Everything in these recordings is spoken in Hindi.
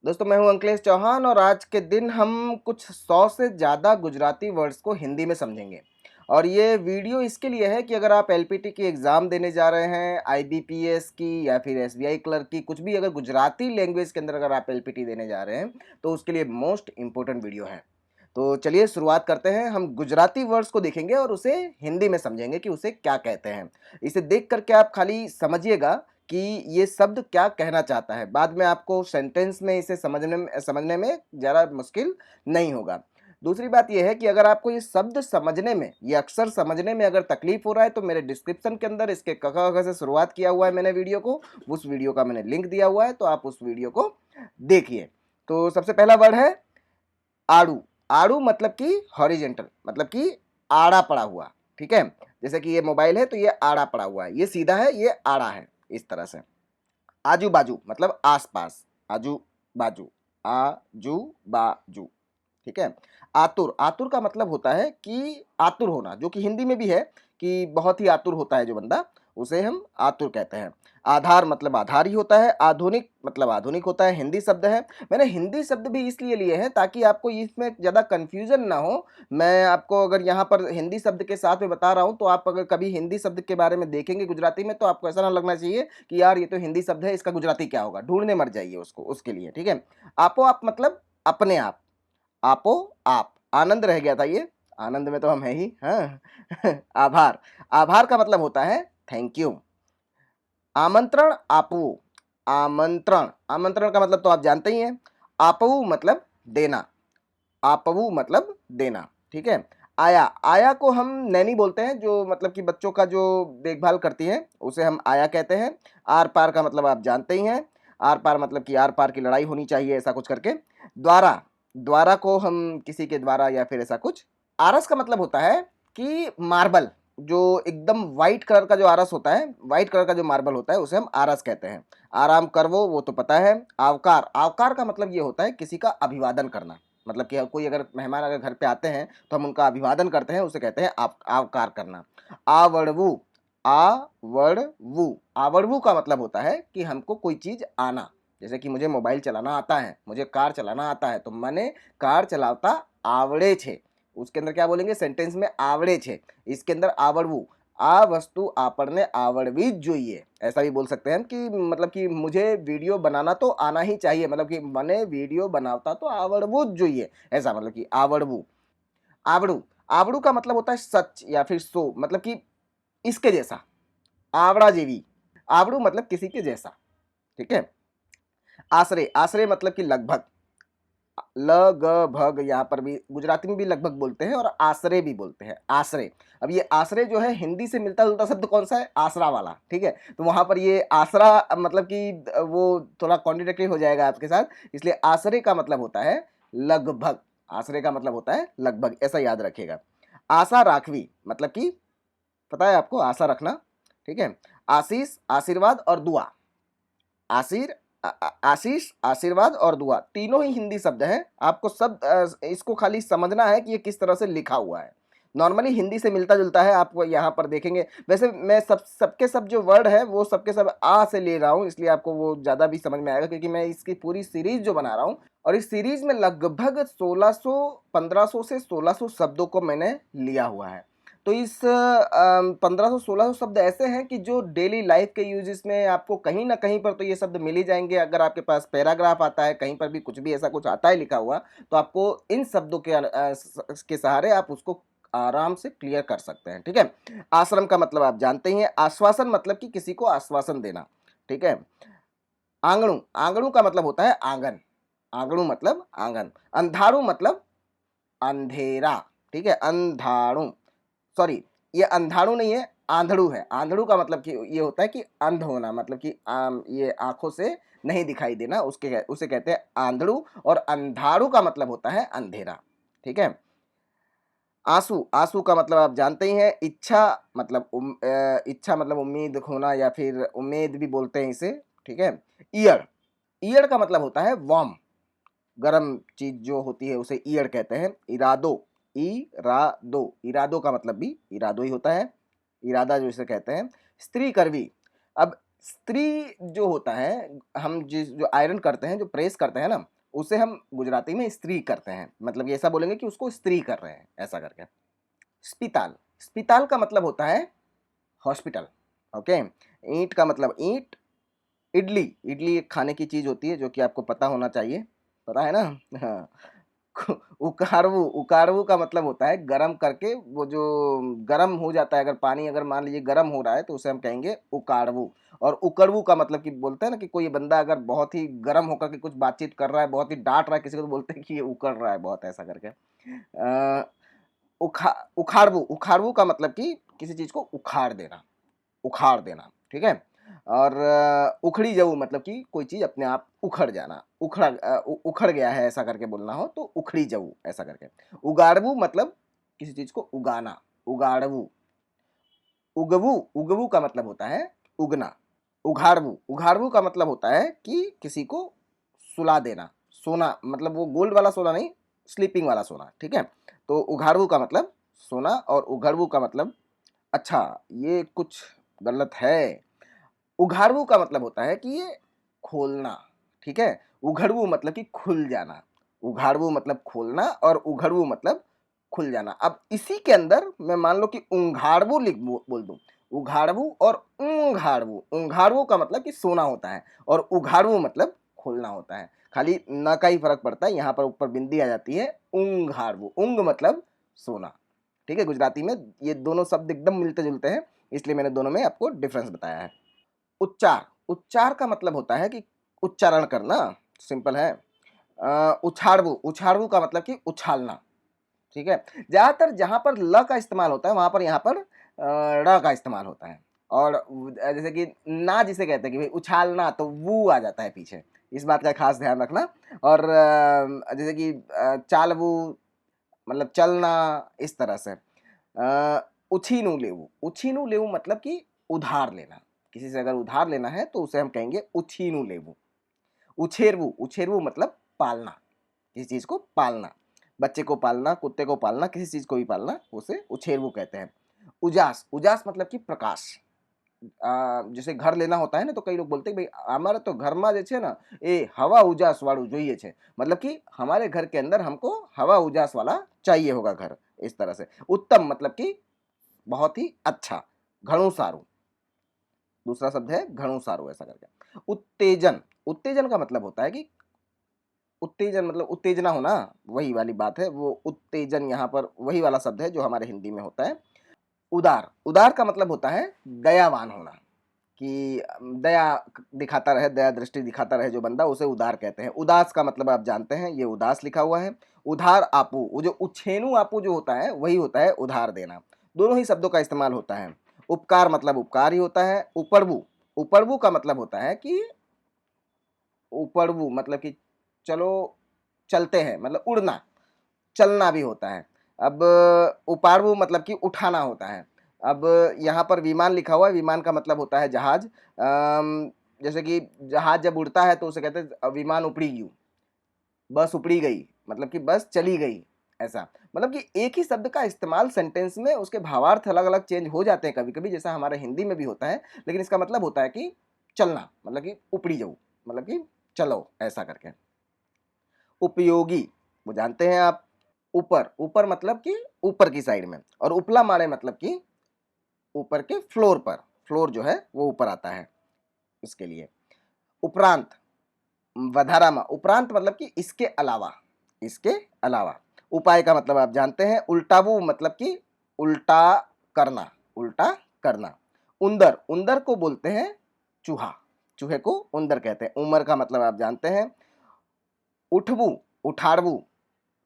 दोस्तों मैं हूं अंकलेश चौहान और आज के दिन हम कुछ 100 से ज़्यादा गुजराती वर्ड्स को हिंदी में समझेंगे। और ये वीडियो इसके लिए है कि अगर आप एलपीटी की एग्ज़ाम देने जा रहे हैं, आईबीपीएस की या फिर एसबीआई क्लर्क की, कुछ भी अगर गुजराती लैंग्वेज के अंदर अगर आप एलपीटी देने जा रहे हैं तो उसके लिए मोस्ट इम्पोर्टेंट वीडियो है। तो चलिए शुरुआत करते हैं। हम गुजराती वर्ड्स को देखेंगे और उसे हिंदी में समझेंगे कि उसे क्या कहते हैं। इसे देख कर के आप खाली समझिएगा कि ये शब्द क्या कहना चाहता है। बाद में आपको सेंटेंस में इसे समझने में ज़्यादा मुश्किल नहीं होगा। दूसरी बात ये है कि अगर आपको ये शब्द समझने में, ये अक्षर समझने में अगर तकलीफ हो रहा है तो मेरे डिस्क्रिप्शन के अंदर इसके क ख ग से शुरुआत किया हुआ है मैंने वीडियो को, उस वीडियो का मैंने लिंक दिया हुआ है, तो आप उस वीडियो को देखिए। तो सबसे पहला वर्ड है आड़ू। आड़ू मतलब कि हॉरिजेंटल, मतलब कि आड़ा पड़ा हुआ। ठीक है, जैसे कि ये मोबाइल है तो ये आड़ा पड़ा हुआ है, ये सीधा है, ये आड़ा है, इस तरह से। आजू बाजू मतलब आसपास, आजू बाजू, आजू बाजू। ठीक है। आतुर, आतुर का मतलब होता है कि आतुर होना, जो कि हिंदी में भी है कि बहुत ही आतुर होता है जो बंदा, उसे हम आतुर कहते हैं। आधार मतलब आधार ही होता है। आधुनिक मतलब आधुनिक होता है, हिंदी शब्द है। मैंने हिंदी शब्द भी इसलिए लिए हैं ताकि आपको इसमें ज़्यादा कन्फ्यूजन ना हो। मैं आपको अगर यहाँ पर हिंदी शब्द के साथ में बता रहा हूँ तो आप अगर कभी हिंदी शब्द के बारे में देखेंगे गुजराती में तो आपको ऐसा ना लगना चाहिए कि यार ये तो हिंदी शब्द है, इसका गुजराती क्या होगा, ढूंढने मर जाइए उसको, उसके लिए। ठीक है। आपो आप मतलब अपने आप, आपो आप। आनंद रह गया था ये, आनंद में तो हम है ही। हाँ। आभार, आभार का मतलब होता है थैंक यू। आमंत्रण आपवू, आमंत्रण, आमंत्रण का मतलब तो आप जानते ही हैं। आपवू मतलब देना, आपवू मतलब देना। ठीक है। आया, आया को हम नैनी बोलते हैं, जो मतलब कि बच्चों का जो देखभाल करती है उसे हम आया कहते हैं। आर पार का मतलब आप जानते ही हैं। आर पार मतलब कि आर पार की लड़ाई होनी चाहिए, ऐसा कुछ करके। द्वारा, द्वारा को हम किसी के द्वारा या फिर ऐसा कुछ। आरस का मतलब होता है कि मार्बल, जो एकदम व्हाइट कलर का जो आरस होता है, व्हाइट कलर का जो मार्बल होता है उसे हम आरस कहते हैं। आराम करवो वो तो पता है। आवकार, आवकार का मतलब ये होता है किसी का अभिवादन करना, मतलब कि कोई अगर मेहमान अगर घर पे आते हैं तो हम उनका अभिवादन करते हैं, उसे कहते हैं आवकार करना। आवड़वू, आवड़वू, आवड़वू का मतलब होता है कि हमको कोई चीज आना। जैसे कि मुझे मोबाइल चलाना आता है, मुझे कार चलाना आता है, तो मैंने कार चलावता आवड़े छे। उसके अंदर क्या बोलेंगे, सेंटेंस में आवड़े छे, इसके अंदर आवड़वू। आ वस्तु આપણને આવડવી જ જોઈએ, ऐसा भी बोल सकते हैं कि मतलब कि मुझे वीडियो बनाना तो आना ही चाहिए, मतलब कि मैंने वीडियो बनावता तो आवड़વું જ જોઈએ, ऐसा मतलब कि आवड़वू। आवड़ू, आवड़ू का मतलब होता है सच या फिर सो, मतलब कि इसके जैसा, आवड़ा जेवी। आवड़ू मतलब किसी के जैसा। ठीक है। आश्रय, आश्रय मतलब कि लगभग, लगभग, यहाँ पर भी गुजराती में भी लगभग बोलते हैं और आश्रय भी बोलते हैं, आश्रय। अब ये आश्रय जो है हिंदी से मिलता जुलता शब्द कौन सा है, आसरा वाला। ठीक है, तो वहां पर ये आसरा मतलब कि वो थोड़ा कॉन्ट्रडिक्टरी हो जाएगा आपके साथ, इसलिए आश्रय का मतलब होता है लगभग, आश्रय का मतलब होता है लगभग, ऐसा याद रखिएगा। आशा राखवी मतलब कि पता है आपको, आशा रखना। ठीक है। आशीष, आशीर्वाद और दुआ। आशीष, आशीर्वाद और दुआ, तीनों ही हिंदी शब्द हैं। आपको सब इसको खाली समझना है कि ये किस तरह से लिखा हुआ है। नॉर्मली हिंदी से मिलता जुलता है, आप यहाँ पर देखेंगे। वैसे मैं सबके सब जो वर्ड है वो सबके सब आ से ले रहा हूँ, इसलिए आपको वो ज़्यादा भी समझ में आएगा, क्योंकि मैं इसकी पूरी सीरीज जो बना रहा हूँ, और इस सीरीज में लगभग 1600, 1500 से 1600 शब्दों को मैंने लिया हुआ है। तो इस 1500-1600 शब्द ऐसे हैं कि जो डेली लाइफ के यूजेस में आपको कहीं ना कहीं पर तो ये शब्द मिल ही जाएंगे। अगर आपके पास पैराग्राफ आता है, कहीं पर भी कुछ भी ऐसा कुछ आता है लिखा हुआ, तो आपको इन शब्दों के सहारे आप उसको आराम से क्लियर कर सकते हैं। ठीक है। आश्रम का मतलब आप जानते ही हैं। आश्वासन मतलब कि किसी को आश्वासन देना। ठीक है। आंगणु, आंगणु का मतलब होता है आंगन, आंगणु मतलब आंगन। अंधारू मतलब अंधेरा। ठीक है, अंधाणु, सॉरी, ये अंधाणु नहीं है, आंधळू है। आंधळू का मतलब कि ये होता है कि अंध होना, मतलब कि ये आंखों से नहीं दिखाई देना, उसे कहते हैं आंधळू। और अंधारू का मतलब होता है अंधेरा। ठीक है। आंसू, आंसू का मतलब आप जानते ही हैं। इच्छा मतलब इच्छा मतलब उम्मीद खोना या फिर उम्मीद भी बोलते हैं इसे। ठीक है। ईयड़, ईयड़ का मतलब होता है वार्म, गरम चीज जो होती है उसे ईयड़ कहते हैं। इरादो, इरादो, इरादो का मतलब भी इरादो ही होता है, इरादा जो इसे कहते हैं। स्त्री करवी, अब स्त्री जो होता है, हम जिस जो आयरन करते हैं, जो प्रेस करते हैं ना, उसे हम गुजराती में स्त्री करते हैं, मतलब ये ऐसा बोलेंगे कि उसको स्त्री कर रहे हैं, ऐसा करके। स्पिताल, स्पिताल का मतलब होता है हॉस्पिटल, ओके। ईंट का मतलब ईंट। इडली, इडली एक खाने की चीज़ होती है जो कि आपको पता होना चाहिए, पता है ना? हाँ। उकारवू, उकारवू का मतलब होता है गरम करके, वो जो गरम हो जाता है, अगर पानी अगर मान लीजिए गरम हो रहा है तो उसे हम कहेंगे उकारवू। और उकड़वू का मतलब कि बोलते हैं ना कि कोई बंदा अगर बहुत ही गरम होकर के कुछ बातचीत कर रहा है, बहुत ही डांट रहा है किसी को, तो बोलते हैं कि ये उकड़ रहा है बहुत, ऐसा करके। उखाड़वू, उखाड़वू का मतलब कि किसी चीज़ को उखाड़ देना, उखाड़ देना, ठीक है? और उखड़ी जऊ मतलब कि कोई चीज़ अपने आप उखड़ जाना, उखड़ गया है ऐसा करके बोलना हो तो उखड़ी जऊ, ऐसा करके। उगाड़वू मतलब किसी चीज़ को उगाना, उगाड़वू। उगवू, उगवू का मतलब होता है उगना। उघाड़वू, उघाड़वू का मतलब होता है कि किसी को सुला देना, सोना, मतलब वो गोल्ड वाला सोना नहीं, स्लीपिंग वाला सोना, ठीक है? तो उघाड़वू का मतलब सोना और उघड़वू का मतलब, अच्छा ये कुछ गलत है। उघाड़वू का मतलब होता है कि ये खोलना, ठीक है? उघड़वू मतलब कि खुल जाना। उघाड़वू मतलब खोलना और उघड़वू मतलब खुल जाना। अब इसी के अंदर मैं मान लो कि ऊंघाड़वू बोल दूं, उघाड़वू और ऊंघाड़वू। ऊंघाड़वू का मतलब कि सोना होता है और उघाड़वू मतलब खोलना होता है। खाली न का ही फर्क पड़ता है, यहाँ पर ऊपर बिंदी आ जाती है ऊंघाड़वू। ऊंग मतलब सोना, ठीक है? गुजराती में ये दोनों शब्द एकदम मिलते जुलते हैं, इसलिए मैंने दोनों में आपको डिफरेंस बताया है। उच्चार, उच्चार का मतलब होता है कि उच्चारण करना, सिंपल है। उछाड़वू, उछाड़वू का मतलब कि उछालना, ठीक है? ज़्यादातर जहाँ पर ल का इस्तेमाल होता है वहाँ पर यहाँ पर ड़ का इस्तेमाल होता है। और जैसे कि ना जिसे कहते हैं कि भाई उछालना, तो वू आ जाता है पीछे, इस बात का खास ध्यान रखना। और जैसे कि चालवू मतलब चलना, इस तरह से। उछीनु लेवु, उछीनु लेवु मतलब कि उधार लेना, किसी से अगर उधार लेना है तो उसे हम कहेंगे उछीनु लेवु। उछेरवु, उछेरवु मतलब पालना, किसी चीज़ को पालना, बच्चे को पालना, कुत्ते को पालना, किसी चीज़ को भी पालना, उसे उछेरवु कहते हैं। उजास, उजास मतलब कि प्रकाश। जैसे घर लेना होता है ना, तो कई लोग बोलते हैं भाई हमारे तो घर में जे ना ए हवा उजास वाળું જોઈએ છે, मतलब कि हमारे घर के अंदर हमको हवा उजास वाला चाहिए होगा घर, इस तरह से। उत्तम मतलब कि बहुत ही अच्छा, घणું સારું, दूसरा शब्द है घणું સારું, ऐसा करके। उत्तेजन, उत्तेजन का मतलब होता है कि उत्तेजन मतलब उत्तेजना होना, वही वाली बात है, वो उत्तेजन यहाँ पर वही वाला शब्द है जो हमारे हिंदी में होता है। उदार, उदार का मतलब होता है दयावान होना, कि दया दिखाता रहे, दया दृष्टि दिखाता रहे जो बंदा, उसे उदार कहते हैं। उदास का मतलब आप जानते हैं, ये उदास लिखा हुआ है। उधार आपू, वो जो उछेनु आपू जो होता है वही होता है उधार देना। दोनों ही शब्दों का इस्तेमाल होता है। उपकार मतलब उपकार ही होता है। उपड़वू, उपड़वू का मतलब होता है कि उपड़वू मतलब कि चलो चलते हैं, मतलब उड़ना, चलना भी होता है। अब उपाड़वू मतलब कि उठाना होता है। अब यहाँ पर विमान लिखा हुआ है, विमान का मतलब होता है जहाज। जैसे कि जहाज जब उड़ता है तो उसे कहते हैं विमान उपड़ी गयू, बस उपड़ी गई, मतलब कि बस चली गई, ऐसा। मतलब कि एक ही शब्द का इस्तेमाल सेंटेंस में, उसके भावार्थ अलग अलग चेंज हो जाते हैं कभी कभी, जैसा हमारे हिंदी में भी होता है, लेकिन इसका मतलब होता है कि चलना, मतलब कि उपड़ी जाऊ, मतलब कि चलो, ऐसा करके। उपयोगी, वो जानते हैं आप। ऊपर, ऊपर मतलब कि ऊपर की साइड में, और उपला मारे मतलब कि ऊपर के फ्लोर पर, फ्लोर जो है वो ऊपर आता है, इसके लिए। उपरांत, वधारामा, उपरांत मतलब कि इसके अलावा, इसके अलावा। उपाय का मतलब आप जानते हैं। उल्टावू मतलब कि उल्टा करना, उल्टा करना। उंदर, उंदर को बोलते हैं चूहा, चूहे को उंदर कहते हैं। उमर का मतलब आप जानते हैं। उठवू, उठाड़वू,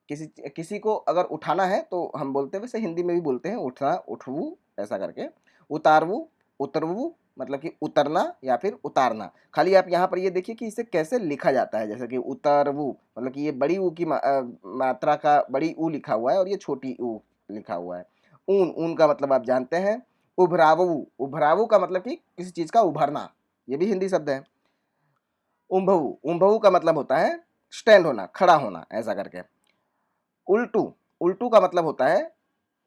किसी किसी को अगर उठाना है तो हम बोलते हैं, वैसे हिंदी में भी बोलते हैं उठना, उठवू, ऐसा करके। उतारवू, उतरवू मतलब कि उतरना या फिर उतारना। खाली आप यहाँ पर ये देखिए कि इसे कैसे लिखा जाता है, जैसे कि उतरवू मतलब कि ये बड़ी ऊ की मात्रा का बड़ी ऊ लिखा हुआ है और ये छोटी ऊ लिखा हुआ है। ऊन, ऊन का मतलब आप जानते हैं। उभरावू, उभरावू का मतलब कि किसी चीज़ का उभरना, ये भी हिंदी शब्द है। उम्भवू, उम्भवू का मतलब होता है स्टैंड होना, खड़ा होना, ऐसा करके। उल्टू, उल्टू का मतलब होता है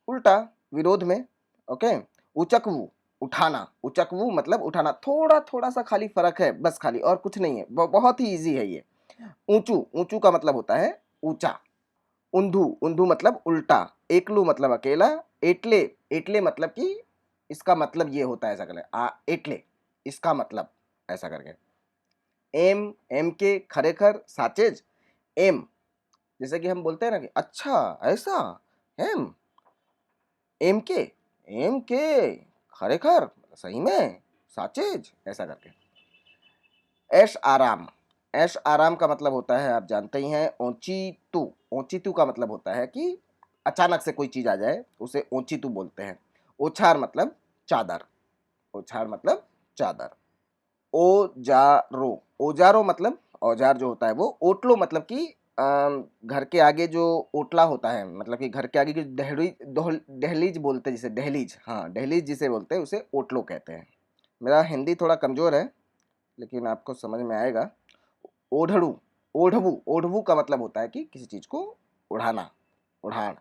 उल्टा, विरोध में, ओके। उचकवू, उठाना, उचकवू मतलब उठाना, थोड़ा थोड़ा सा खाली फर्क है, बस खाली, और कुछ नहीं है, बहुत ही इजी है ये। ऊंचू, ऊंचू का मतलब होता है ऊंचा। ऊंधू, ऊंधू मतलब उल्टा। एकलू मतलब अकेला। एटले, एटले मतलब कि इसका मतलब ये होता है ऐसा करके एटले, इसका मतलब ऐसा करके। एम, एम के खरेखर साचेज। एम, जैसे कि हम बोलते हैं ना कि अच्छा ऐसा, एम, एम के खरेखर सही में, साचेज, ऐसा करके। ऐश आराम, ऐश आराम का मतलब होता है आप जानते ही हैं ओंचीतू। ओंचीतू का मतलब होता है कि अचानक से कोई चीज आ जाए उसे ओंचीतू बोलते हैं। ओछार मतलब चादर, ओछार मतलब चादर। ओजारो, ओजारो मतलब औजार जो होता है वो। ओटलो मतलब कि घर के आगे जो ओटला होता है, मतलब कि घर के आगे की दहलीज बोलते हैं जिसे, दहलीज, हाँ दहलीज जिसे बोलते हैं उसे ओटलो कहते हैं। मेरा हिंदी थोड़ा कमजोर है लेकिन आपको समझ में आएगा। ओढ़ड़ू, ओढ़वू, ओढ़वू का मतलब होता है कि किसी चीज को उड़ाना, उड़ान।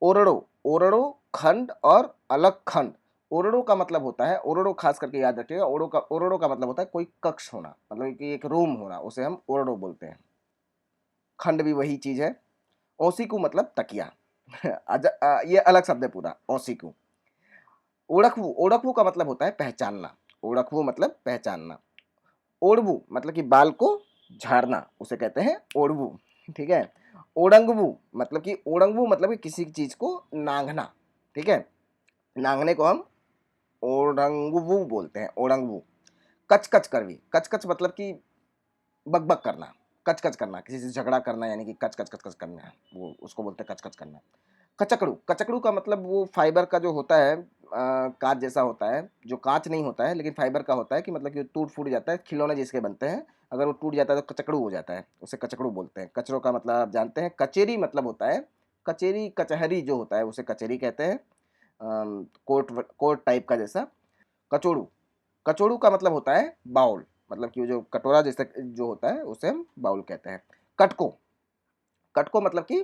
ओरड़ो, ओरड़ो खंड और अलग खंड। ओरड़ो का मतलब होता है, ओरड़ो खास करके याद रखिएगा, ओरड़ो का मतलब होता है कोई कक्ष होना, मतलब कि एक रूम होना, उसे हम ओरड़ो बोलते हैं। खंड भी वही चीज है। ओसिकू मतलब तकिया। ये अलग शब्द है पूरा, ओसिकू। ओड़कवू, ओड़कवू का मतलब होता है पहचानना। ओड़कवू मतलब पहचानना। ओढ़वू मतलब कि बाल को झाड़ना, उसे कहते हैं ओढ़वू। ठीक है। ओडंगवू मतलब कि, ओडंगवू मतलब कि किसी चीज को नांगना। ठीक है, नांगने को हम ओडंगवू बोलते हैं, ओडंगवू। कच कच करवी, कच कच मतलब कि बकबक करना, कच कच करना, किसी से झगड़ा करना, यानी कि कच कच कच कच करना है, वो उसको बोलते हैं कच कच करना। कचकड़ू, कचकड़ू का मतलब वो फाइबर का जो होता है, कांच जैसा होता है, जो कांच नहीं होता है लेकिन फाइबर का होता है, कि मतलब कि टूट फूट जाता है, खिलौने जिसके बनते हैं, अगर वो टूट जाता है तो कचकड़ू हो जाता है, उसे कचकड़ू बोलते हैं। कचरों का मतलब आप जानते हैं। कचेरी मतलब होता है, कचेरी कचहरी जो होता है उसे कचेरी कहते हैं, कोर्ट, कोर्ट टाइप का जैसा। कचोड़ू, कचोड़ू का मतलब होता है बाउल, मतलब कि वो जो कटोरा जैसा जो होता है उसे हम बाउल कहते हैं। कटको, कटको मतलब कि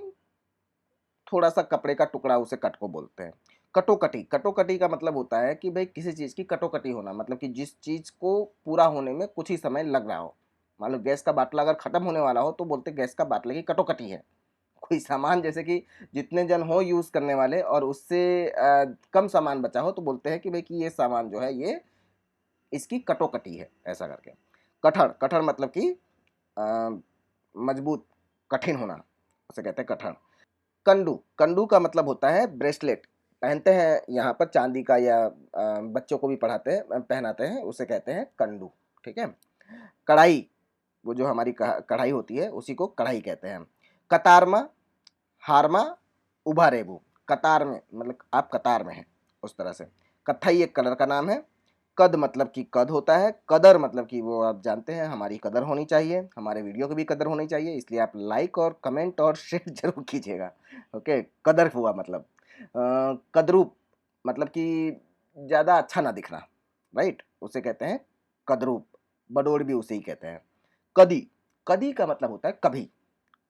थोड़ा सा कपड़े का टुकड़ा, उसे कटको बोलते हैं। कटोकटी, कटोकटी का मतलब होता है कि भाई किसी चीज की कटोकटी होना, मतलब कि जिस चीज को पूरा होने में कुछ ही समय लग रहा हो। मान लो गैस का बाटला अगर खत्म होने वाला हो तो बोलते गैस का बाटले की कटोकटी है। कोई सामान जैसे कि जितने जन हो यूज करने वाले और उससे कम सामान बचा हो तो बोलते हैं कि भाई कि ये सामान जो है ये इसकी कटोकटी है, ऐसा करके। कठड़, कठड़ मतलब कि अ, मजबूत, कठिन होना, उसे कहते हैं कठड़। कंडू, कंडू का मतलब होता है ब्रेसलेट, पहनते हैं यहाँ पर चांदी का, या बच्चों को भी पढ़ाते हैं, पहनाते हैं, उसे कहते हैं कंडू। ठीक है। कढ़ाई, वो जो हमारी कढ़ाई होती है उसी को कढ़ाई कहते हैं हम। कतारमा, हारमा, उभा रेबू। कतार में मतलब आप कतार में हैं, उस तरह से। कत्थई एक कलर का नाम है। कद मतलब कि कद होता है। कदर मतलब कि वो आप जानते हैं हमारी कदर होनी चाहिए, हमारे वीडियो की भी कदर होनी चाहिए, इसलिए आप लाइक और कमेंट और शेयर जरूर कीजिएगा। ओके, कदर हुआ मतलब। कदरूप मतलब कि ज़्यादा अच्छा ना दिखना, राइट, उसे कहते हैं कदरूप। बडोड़ भी उसे ही कहते हैं। कदी, कदी का मतलब होता है कभी।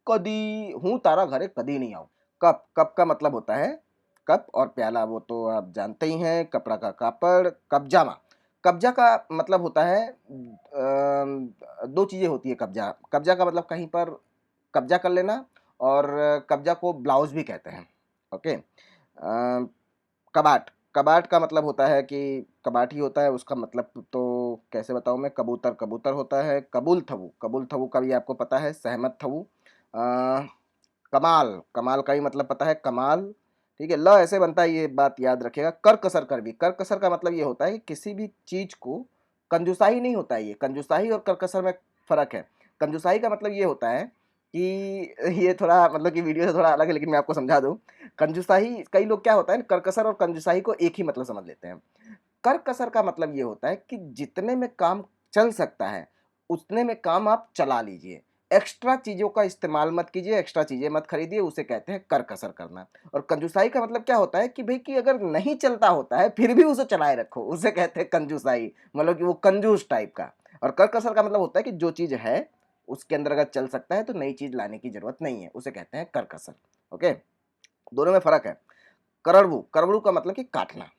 कदी हूँ तारा घरे कदी नहीं आऊँ। कप, कप का मतलब होता है कप और प्याला, वो तो आप जानते ही हैं, कपड़ा का कापड़। कब्जामा, कब्जा का मतलब होता है दो चीज़ें होती है कब्जा। कब्जा का मतलब कहीं पर कब्जा कर लेना, और कब्जा को ब्लाउज भी कहते हैं। ओके। कबाट, कबाट का मतलब होता है कि कबाट ही होता है, उसका मतलब तो कैसे बताऊँ मैं। कबूतर, कबूतर होता है। कबूल थवू, कबूल थवू का भी आपको पता है, सहमत थवू। कमाल, कमाल का ही मतलब पता है, कमाल। ठीक है, ल ऐसे बनता है, ये बात याद रखिएगा। कर कसर कर भी, कर कसर का मतलब ये होता है कि किसी भी चीज को, कंजूसाही नहीं होता है ये, कंजूसाही और कर कसर में फर्क है। कंजूसाही का मतलब ये होता है कि ये थोड़ा मतलब कि वीडियो से थोड़ा अलग है लेकिन मैं आपको समझा दूं। कंजूसाही, कई लोग क्या होता है कर कसर और कंजूसाही को एक ही मतलब समझ लेते हैं। कर कसर का मतलब ये होता है कि जितने में काम चल सकता है उतने में काम आप चला लीजिए, एक्स्ट्रा चीजों का इस्तेमाल मत कीजिए, एक्स्ट्रा चीजें मत खरीदिए, उसे कहते हैं कर कसर करना। और कंजूसाई का मतलब क्या होता है कि भाई कि अगर नहीं चलता होता है फिर भी उसे चलाए रखो, उसे कहते हैं कंजूसाई, मतलब कि वो कंजूस टाइप का। और कर कसर का मतलब होता है कि जो चीज है उसके अंदर अगर चल सकता है तो नई चीज लाने की जरूरत नहीं है, उसे कहते हैं कर कसर। ओके, दोनों में फर्क है। करड़बू, करड़बू का मतलब कि काटना,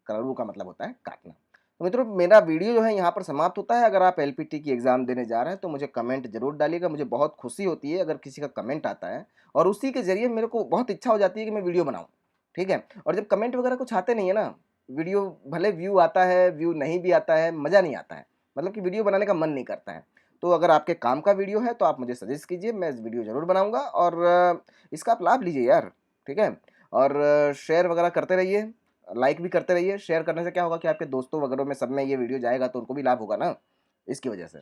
करड़बू का मतलब होता है काटना। तो मित्रों मेरा वीडियो जो है यहाँ पर समाप्त होता है। अगर आप एलपीटी की एग्ज़ाम देने जा रहे हैं तो मुझे कमेंट ज़रूर डालिएगा। मुझे बहुत खुशी होती है अगर किसी का कमेंट आता है और उसी के ज़रिए मेरे को बहुत इच्छा हो जाती है कि मैं वीडियो बनाऊँ, ठीक है? और जब कमेंट वगैरह कुछ आते नहीं है ना, वीडियो भले व्यू आता है, व्यू नहीं भी आता है, मज़ा नहीं आता है। मतलब कि वीडियो बनाने का मन नहीं करता है। तो अगर आपके काम का वीडियो है तो आप मुझे सजेस्ट कीजिए, मैं इस वीडियो ज़रूर बनाऊँगा और इसका आप लाभ लीजिए यार, ठीक है? और शेयर वगैरह करते रहिए, लाइक भी करते रहिए। शेयर करने से क्या होगा कि आपके दोस्तों वगैरह में सब में ये वीडियो जाएगा तो उनको भी लाभ होगा ना, इसकी वजह से,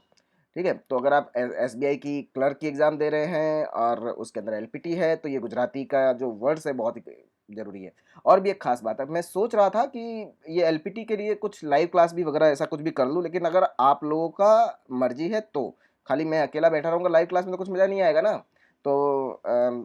ठीक है? तो अगर आप एसबीआई की क्लर्क की एग्ज़ाम दे रहे हैं और उसके अंदर एलपीटी है तो ये गुजराती का जो वर्ड्स है बहुत ही ज़रूरी है। और भी एक ख़ास बात है, मैं सोच रहा था कि ये एलपीटी के लिए कुछ लाइव क्लास भी वगैरह ऐसा कुछ भी कर लूँ, लेकिन अगर आप लोगों का मर्ज़ी है तो। खाली मैं अकेला बैठा रहूँगा लाइव क्लास में तो कुछ मज़ा नहीं आएगा ना। तो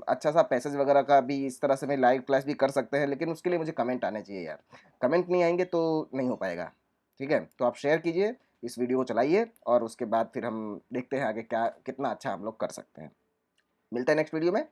अच्छा-सा पैसेज वगैरह का भी इस तरह से मैं लाइव क्लास भी कर सकते हैं, लेकिन उसके लिए मुझे कमेंट आने चाहिए यार। कमेंट नहीं आएँगे तो नहीं हो पाएगा, ठीक है? तो आप शेयर कीजिए, इस वीडियो को चलाइए और उसके बाद फिर हम देखते हैं आगे क्या कितना अच्छा हम लोग कर सकते हैं। मिलते हैं नेक्स्ट वीडियो में।